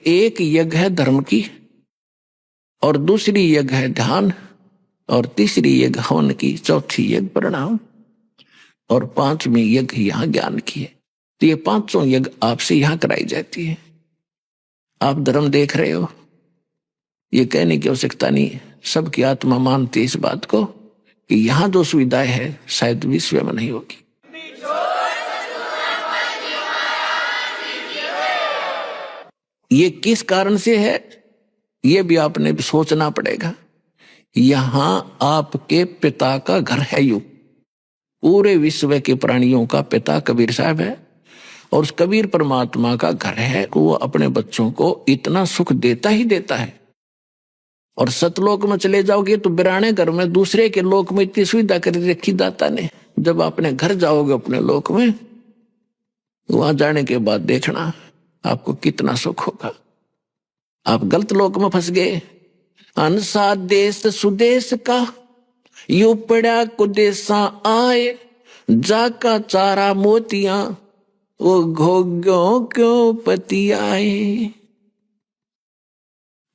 एक यज्ञ है धर्म की, और दूसरी यज्ञ है ध्यान, और तीसरी यज्ञ हवन की, चौथी यज्ञ प्रणाम, और पांचवी यज्ञ यहाँ ज्ञान की है। तो ये पांचों यज्ञ आपसे यहाँ कराई जाती है। आप धर्म देख रहे हो, ये कहने की आवश्यकता नहीं, सबकी आत्मा मानती है इस बात को कि यहाँ जो सुविधाएं है शायद विश्व में नहीं होगी। ये किस कारण से है, ये भी आपने सोचना पड़ेगा। यहां आपके पिता का घर है, यू पूरे विश्व के प्राणियों का पिता कबीर साहब है, और उस कबीर परमात्मा का घर है। वो अपने बच्चों को इतना सुख देता ही देता है। और सतलोक में चले जाओगे तो बिराने घर में, दूसरे के लोक में इतनी सुविधा कर रखी दाता ने। जब अपने घर जाओगे अपने लोक में, वहां जाने के बाद देखना आपको कितना सुख होगा। आप गलत लोक में फंस गए। अनसा देश सुदेश का यू पड़ा कुदेशा आए, जाका चारा मोतियां वो घोग्यों क्यों पति आए।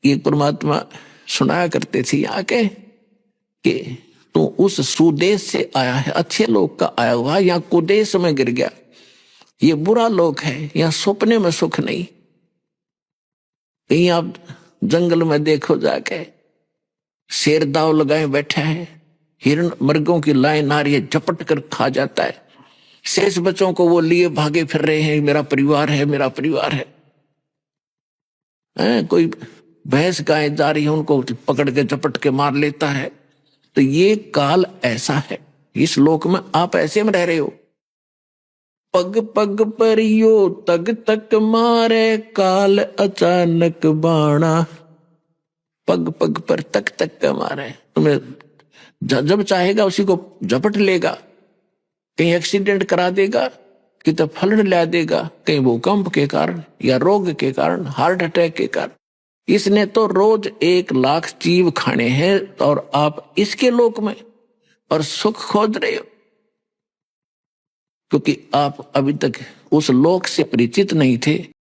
ये परमात्मा सुनाया करते थे आके कि तू उस सुदेश से आया है, अच्छे लोग का आया हुआ, यहाँ कुदेश में गिर गया, ये बुरा लोक है, यहाँ सपने में सुख नहीं। कहीं आप जंगल में देखो जाके, शेर दाव लगाए बैठा है, हिरण मर्गों की लाइन आ रही है, झपट कर खा जाता है। शेष बच्चों को वो लिए भागे फिर रहे हैं, मेरा परिवार है, मेरा परिवार है। कोई भैंस गाय जा रही है, उनको पकड़ के झपट के मार लेता है। तो ये काल ऐसा है, इस लोक में आप ऐसे में रह रहे हो। पग पग पर यो तग तक मारे, काल अचानक बाणा। पग पग पर तक तक का मारे, तुम्हें जब चाहेगा उसी को झपट लेगा। कहीं एक्सीडेंट करा देगा, कि तो फ्लड ला देगा, कहीं भूकंप के कारण या रोग के कारण, हार्ट अटैक के कारण। इसने तो रोज 1,00,000 जीव खाने हैं, और आप इसके लोक में और सुख खोज रहे हो, क्योंकि आप अभी तक उस लोक से परिचित नहीं थे।